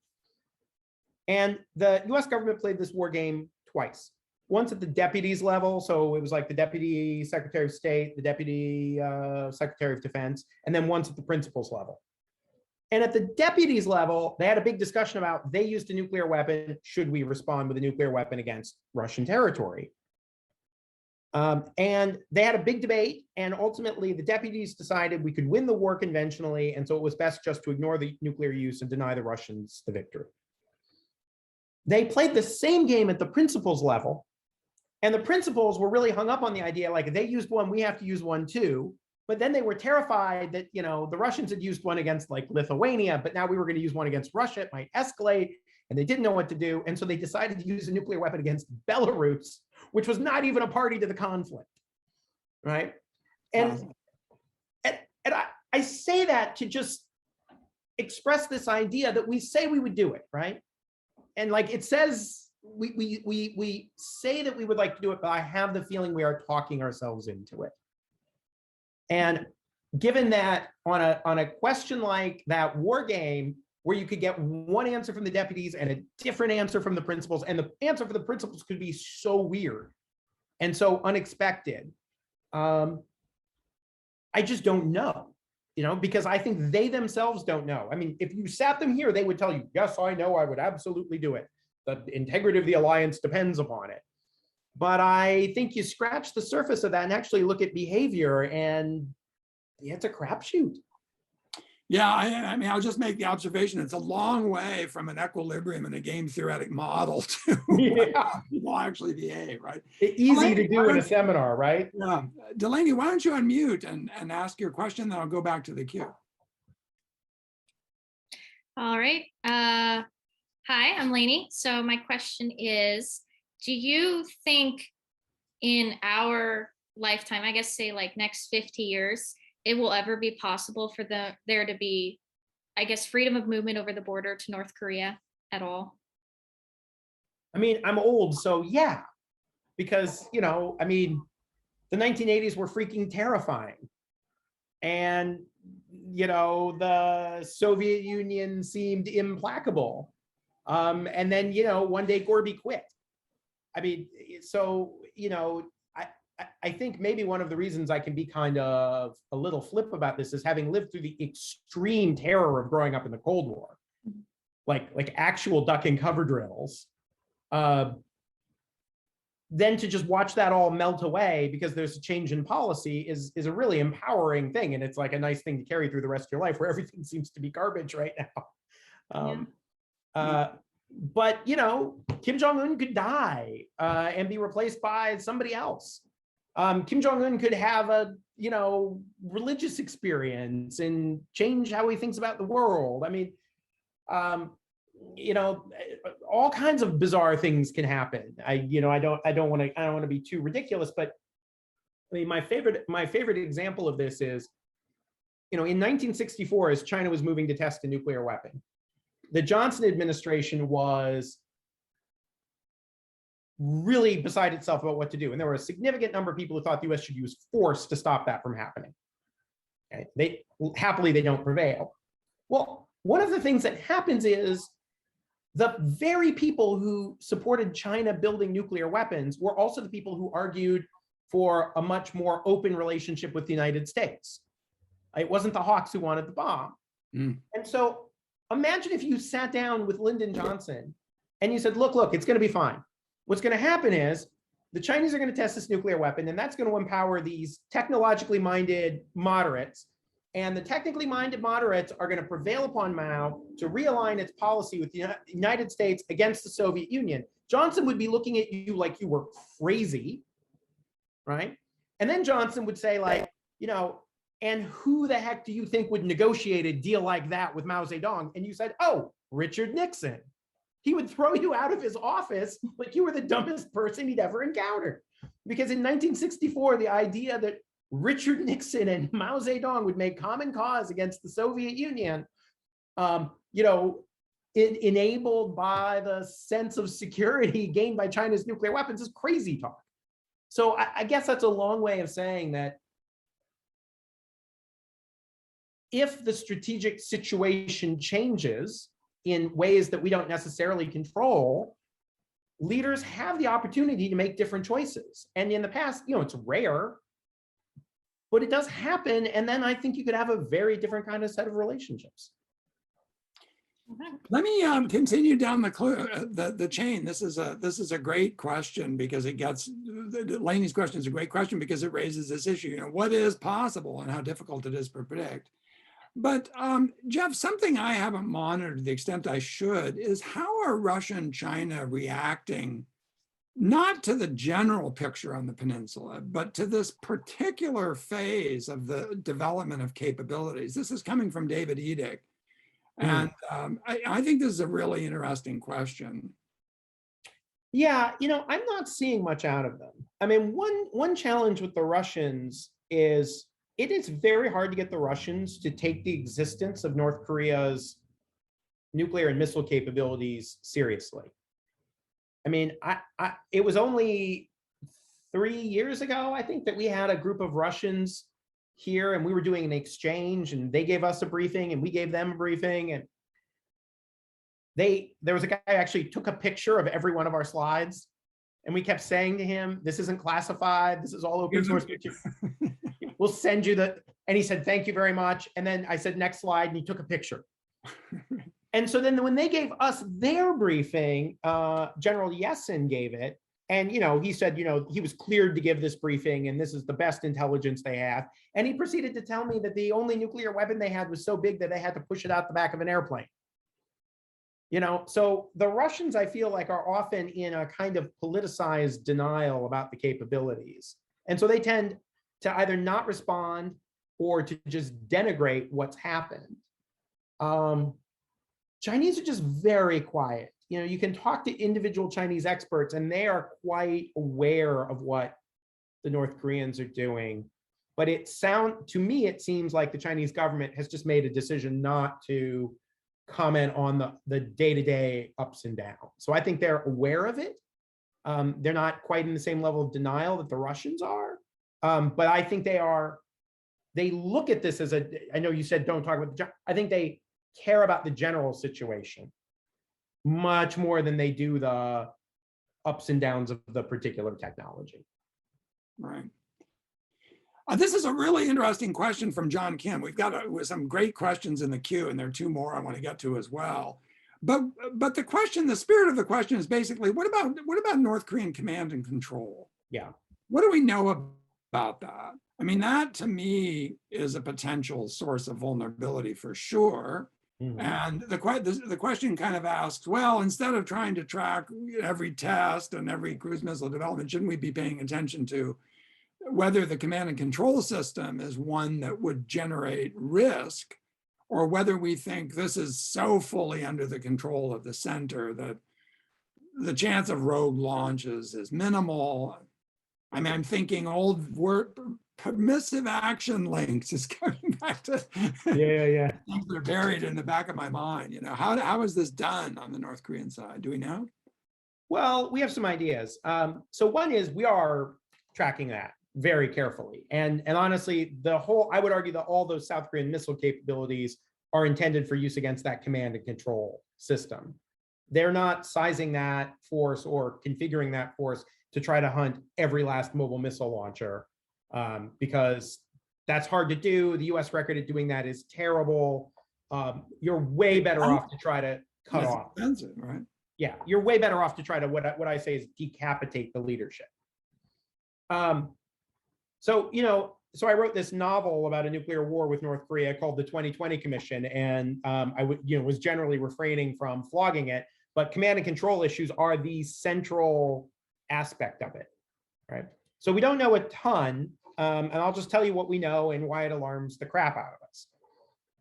And the US government played this war game twice. Once at the deputies level, so it was like the Deputy Secretary of State, the Deputy Secretary of Defense, and then once at the principals level. And at the deputies level, they had a big discussion about they used a nuclear weapon. Should we respond with a nuclear weapon against Russian territory? And they had a big debate. And ultimately, the deputies decided we could win the war conventionally. And so it was best just to ignore the nuclear use and deny the Russians the victory. They played the same game at the principals level. And the principals were really hung up on the idea, like, they used one, we have to use one too. But then they were terrified that, the Russians had used one against like Lithuania, but now we were going to use one against Russia. It might escalate, and they didn't know what to do. And so they decided to use a nuclear weapon against Belarus, which was not even a party to the conflict, right? And I say that to just express this idea that we say we would do it, right? And like it says, we say that we would like to do it, but I have the feeling we are talking ourselves into it. And given that on a question like that war game, where you could get one answer from the deputies and a different answer from the principals, and the answer for the principals could be so weird and so unexpected, I just don't know, because I think they themselves don't know. I mean, if you sat them here, they would tell you, yes, I know, I would absolutely do it. The integrity of the alliance depends upon it. But I think you scratch the surface of that and actually look at behavior, and it's a crapshoot. Yeah, I mean, I'll just make the observation. It's a long way from an equilibrium in a game theoretic model to how people actually behave, right? Easy Delaney, to do in a seminar, right? Yeah. Delaney, why don't you unmute and ask your question, then I'll go back to the queue. All right. Hi, I'm Lainey. So my question is, do you think in our lifetime, I guess say like next 50 years, it will ever be possible for there to be, I guess, freedom of movement over the border to North Korea at all? I mean, I'm old, so yeah, because, I mean, the 1980s were freaking terrifying. And, the Soviet Union seemed implacable. And then, one day Gorby quit. I mean, so, I think maybe one of the reasons I can be kind of a little flip about this is having lived through the extreme terror of growing up in the Cold War, like actual duck and cover drills, then to just watch that all melt away because there's a change in policy is a really empowering thing. And it's like a nice thing to carry through the rest of your life where everything seems to be garbage right now. But, Kim Jong-un could die and be replaced by somebody else. Kim Jong-un could have a, religious experience and change how he thinks about the world. I mean, all kinds of bizarre things can happen. I don't want to be too ridiculous, but I mean, my favorite example of this is, in 1964, as China was moving to test a nuclear weapon, the Johnson administration was really beside itself about what to do. And there were a significant number of people who thought the US should use force to stop that from happening. Okay? Happily, they don't prevail. Well, one of the things that happens is the very people who supported China building nuclear weapons were also the people who argued for a much more open relationship with the United States. It wasn't the hawks who wanted the bomb. And so imagine if you sat down with Lyndon Johnson and you said, look, it's going to be fine. What's going to happen is the Chinese are going to test this nuclear weapon, and that's going to empower these technologically minded moderates. And the technically minded moderates are going to prevail upon Mao to realign its policy with the United States against the Soviet Union. Johnson would be looking at you like you were crazy, right? And then Johnson would say, like, and who the heck do you think would negotiate a deal like that with Mao Zedong? And you said, oh, Richard Nixon. He would throw you out of his office like you were the dumbest person he'd ever encountered. Because in 1964, the idea that Richard Nixon and Mao Zedong would make common cause against the Soviet Union, enabled by the sense of security gained by China's nuclear weapons, is crazy talk. So I guess that's a long way of saying that if the strategic situation changes in ways that we don't necessarily control, leaders have the opportunity to make different choices. And in the past, it's rare, but it does happen. And then I think you could have a very different kind of set of relationships. Let me continue down the chain. This is a great question because it gets, Laney's question is a great question because it raises this issue. What is possible and how difficult it is to predict. But Jeff, something I haven't monitored to the extent I should is how are Russia and China reacting, not to the general picture on the peninsula, but to this particular phase of the development of capabilities. This is coming from David Edick. And I think this is a really interesting question. Yeah, I'm not seeing much out of them. I mean, one challenge with the Russians is it is very hard to get the Russians to take the existence of North Korea's nuclear and missile capabilities seriously. I mean, it was only 3 years ago, I think, that we had a group of Russians here and we were doing an exchange and they gave us a briefing and we gave them a briefing, and there was a guy who actually took a picture of every one of our slides and we kept saying to him, this isn't classified, this is all open source. We'll send you and he said, thank you very much. And then I said, next slide, and he took a picture. And so then when they gave us their briefing, General Yeltsin gave it. And, he said, he was cleared to give this briefing and this is the best intelligence they have. And he proceeded to tell me that the only nuclear weapon they had was so big that they had to push it out the back of an airplane. So the Russians, I feel like, are often in a kind of politicized denial about the capabilities. And so they tend to either not respond or to just denigrate what's happened. Chinese are just very quiet. You can talk to individual Chinese experts and they are quite aware of what the North Koreans are doing. But to me, it seems like the Chinese government has just made a decision not to comment on the day-to-day ups and downs. So I think they're aware of it. They're not quite in the same level of denial that the Russians are. But I think they look at this as I know you said don't talk about I think they care about the general situation much more than they do the ups and downs of the particular technology. Right. This is a really interesting question from John Kim. We've got some great questions in the queue, and there are 2 more I want to get to as well. But the spirit of the question is basically, what about North Korean command and control? Yeah. What do we know about that? I mean, that to me is a potential source of vulnerability for sure. Mm-hmm. And the question kind of asks, well, instead of trying to track every test and every cruise missile development, shouldn't we be paying attention to whether the command and control system is one that would generate risk, or whether we think this is so fully under the control of the center that the chance of rogue launches is minimal? I mean, I'm thinking old word permissive action links is coming back to yeah. Things that are buried in the back of my mind. How is this done on the North Korean side? Do we know? Well, we have some ideas. So one is we are tracking that very carefully. And honestly, I would argue that all those South Korean missile capabilities are intended for use against that command and control system. They're not sizing that force or configuring that force to try to hunt every last mobile missile launcher, because that's hard to do. The US record at doing that is terrible. You're way better off to try to cut off. Expensive, right? Yeah, you're way better off to try to, what I say is decapitate the leadership. So I wrote this novel about a nuclear war with North Korea called The 2020 Commission, and I was generally refraining from flogging it, but command and control issues are the central aspect of it, right? So we don't know a ton, and I'll just tell you what we know and why it alarms the crap out of us.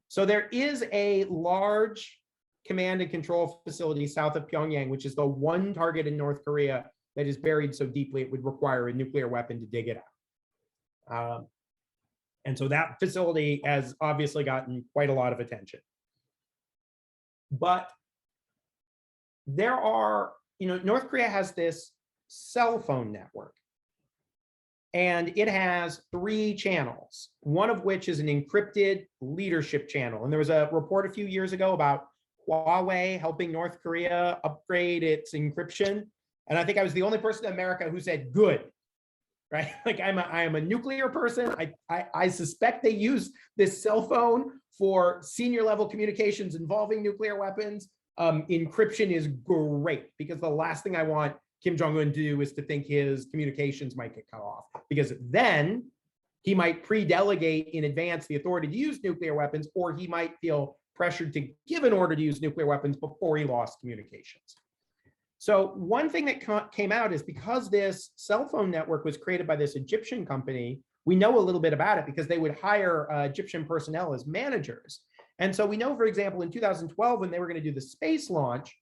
So there is a large command and control facility south of Pyongyang, which is the one target in North Korea that is buried so deeply it would require a nuclear weapon to dig it out. And so that facility has obviously gotten quite a lot of attention. But there are, North Korea has this cell phone network. And it has 3 channels, one of which is an encrypted leadership channel. And there was a report a few years ago about Huawei helping North Korea upgrade its encryption. And I think I was the only person in America who said, good, right? Like I am a nuclear person. I suspect they use this cell phone for senior level communications involving nuclear weapons. Encryption is great, because the last thing I want Kim Jong-un to do is to think his communications might get cut off, because then he might pre-delegate in advance the authority to use nuclear weapons, or he might feel pressured to give an order to use nuclear weapons before he lost communications. So one thing that came out is, because this cell phone network was created by this Egyptian company, we know a little bit about it because they would hire Egyptian personnel as managers. And so we know, for example, in 2012, when they were going to do the space launch,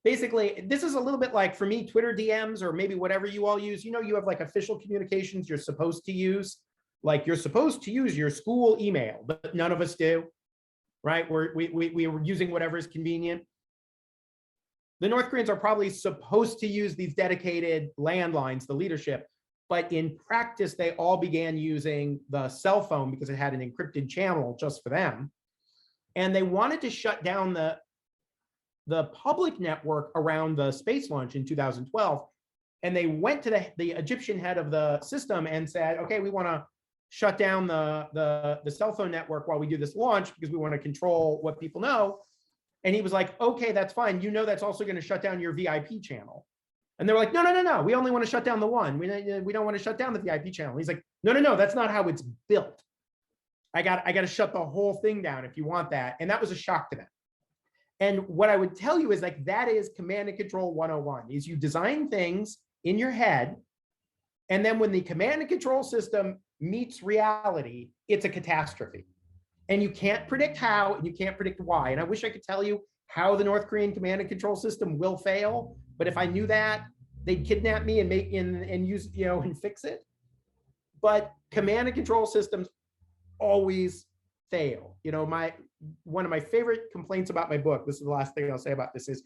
basically, this is a little bit like, for me, Twitter DMs, or maybe whatever you all use. You have like official communications you're supposed to use. Like, you're supposed to use your school email, but none of us do, right? We were using whatever is convenient. The North Koreans are probably supposed to use these dedicated landlines, the leadership, but in practice, they all began using the cell phone because it had an encrypted channel just for them. And they wanted to shut down the public network around the space launch in 2012. And they went to the Egyptian head of the system and said, okay, we want to shut down the cell phone network while we do this launch, because we want to control what people know. And he was like, okay, that's fine. That's also going to shut down your VIP channel. And they were like, no. We only want to shut down the one. We don't want to shut down the VIP channel. He's like, no, that's not how it's built. I got to shut the whole thing down if you want that. And that was a shock to them. And what I would tell you is, like, that is command and control 101, is you design things in your head. And then when the command and control system meets reality, it's a catastrophe. And you can't predict how, and you can't predict why. And I wish I could tell you how the North Korean command and control system will fail. But if I knew that, they'd kidnap me and use, and fix it. But command and control systems always fail. One of my favorite complaints about my book, this is the last thing I'll say about this, is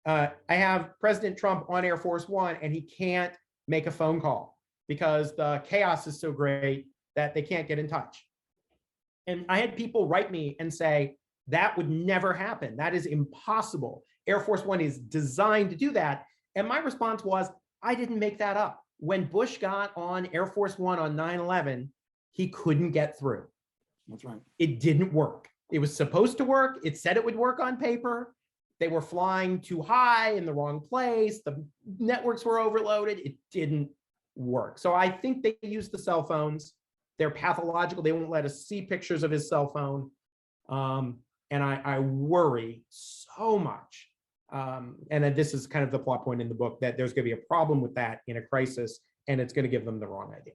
I have President Trump on Air Force One, and he can't make a phone call because the chaos is so great that they can't get in touch. And I had people write me and say, that would never happen. That is impossible. Air Force One is designed to do that. And my response was, I didn't make that up. When Bush got on Air Force One on 9/11, he couldn't get through. That's right. It didn't work. It was supposed to work. It said it would work on paper. They were flying too high in the wrong place. The networks were overloaded. It didn't work. So I think they used the cell phones. They're pathological. They won't let us see pictures of his cell phone. And I worry so much. And then this is kind of the plot point in the book, that there's going to be a problem with that in a crisis, and it's going to give them the wrong idea.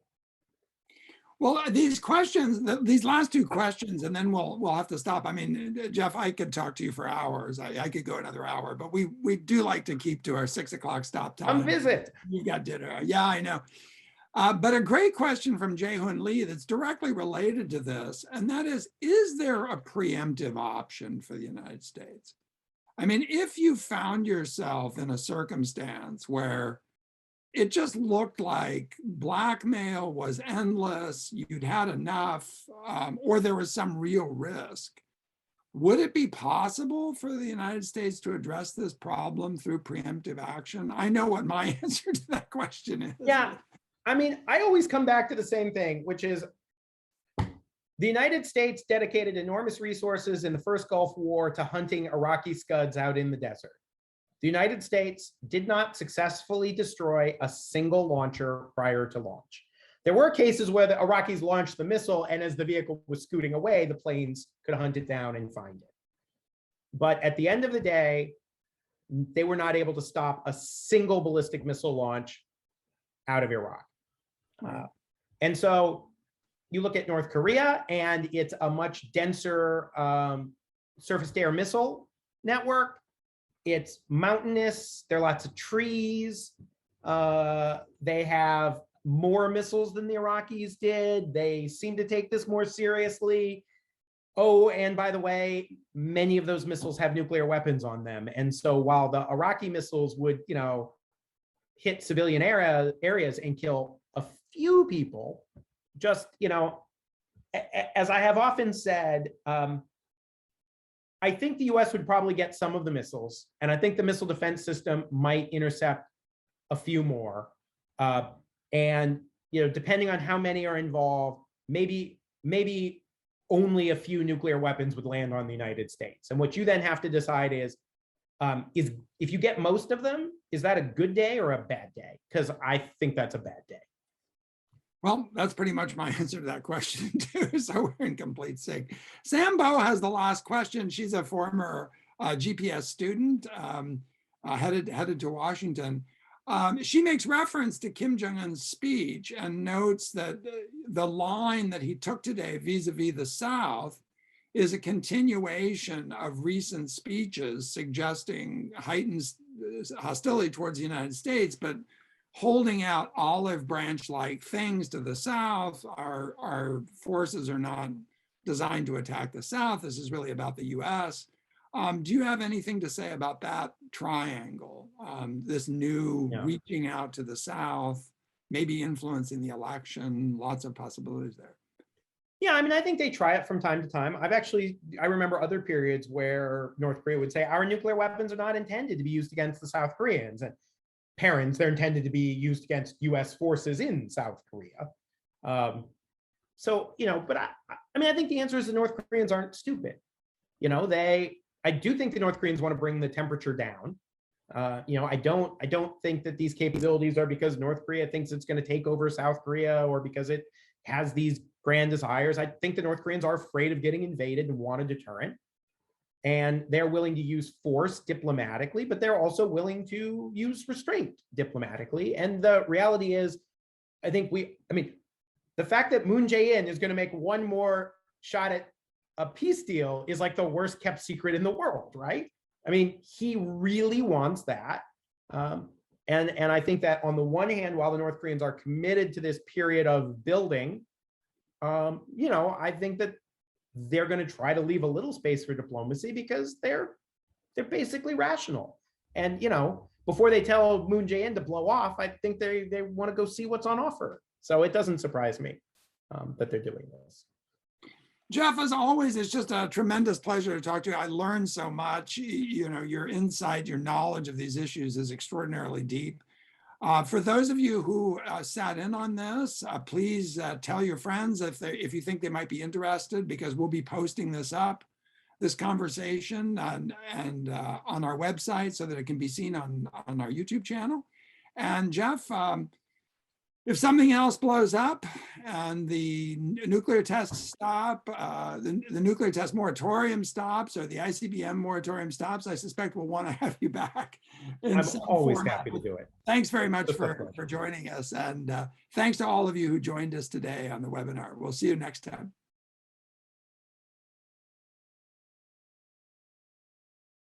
Well, these questions, these last 2 questions, and then we'll have to stop. I mean, Jeff, I could talk to you for hours. I could go another hour, but we do like to keep to our 6 o'clock stop time. Come visit. You got dinner. Yeah, I know. But a great question from Jae-Hoon Lee that's directly related to this, and that is there a preemptive option for the United States? I mean, if you found yourself in a circumstance where it just looked like blackmail was endless, you'd had enough, or there was some real risk, would it be possible for the United States to address this problem through preemptive action? I know what my answer to that question is. Yeah, I mean, I always come back to the same thing, which is the United States dedicated enormous resources in the first Gulf War to hunting Iraqi Scuds out in the desert. The United States did not successfully destroy a single launcher prior to launch. There were cases where the Iraqis launched the missile, and as the vehicle was scooting away, the planes could hunt it down and find it. But at the end of the day, they were not able to stop a single ballistic missile launch out of Iraq. And so you look at North Korea, and it's a much denser surface-to-air missile network. It's mountainous. There are lots of trees. They have more missiles than the Iraqis did. They seem to take this more seriously. Oh, and by the way, many of those missiles have nuclear weapons on them. And so while the Iraqi missiles would, hit civilian areas and kill a few people, just, as I have often said, I think the US would probably get some of the missiles, and I think the missile defense system might intercept a few more. And depending on how many are involved, maybe only a few nuclear weapons would land on the United States. And what you then have to decide is if you get most of them, is that a good day or a bad day? Because I think that's a bad day. Well, that's pretty much my answer to that question too. So we're in complete sync. Sambo has the last question. She's a former GPS student headed to Washington. She makes reference to Kim Jong-un's speech and notes that the line that he took today vis-a-vis the South is a continuation of recent speeches suggesting heightened hostility towards the United States, but holding out olive branch-like things to the South. Our forces are not designed to attack the South. This is really about the US. Do you have anything to say about that triangle, this new reaching out to the South, maybe influencing the election, lots of possibilities there? Yeah, I mean, I think they try it from time to time. I remember other periods where North Korea would say, our nuclear weapons are not intended to be used against the South Koreans. And parents, they're intended to be used against US forces in South Korea. But I think the answer is the North Koreans aren't stupid. I do think the North Koreans want to bring the temperature down. I don't think that these capabilities are because North Korea thinks it's going to take over South Korea or because it has these grand desires. I think the North Koreans are afraid of getting invaded and want a deterrent. And they're willing to use force diplomatically, but they're also willing to use restraint diplomatically. And the reality is, the fact that Moon Jae-in is going to make one more shot at a peace deal is like the worst kept secret in the world, right? I mean, he really wants that. And I think that on the one hand, while the North Koreans are committed to this period of building, I think that they're going to try to leave a little space for diplomacy because they're basically rational. And, before they tell Moon Jae-in to blow off, I think they want to go see what's on offer. So it doesn't surprise me that they're doing this. Jeff, as always, it's just a tremendous pleasure to talk to you. I learned so much. Your insight, your knowledge of these issues is extraordinarily deep. For those of you who sat in on this, please tell your friends if you think they might be interested, because we'll be posting this conversation and on our website so that it can be seen on our YouTube channel. And Jeff, if something else blows up and the nuclear tests stop, the nuclear test moratorium stops, or the ICBM moratorium stops, I suspect we'll want to have you back. I'm always happy to do it. Thanks very much for joining us. And thanks to all of you who joined us today on the webinar. We'll see you next time.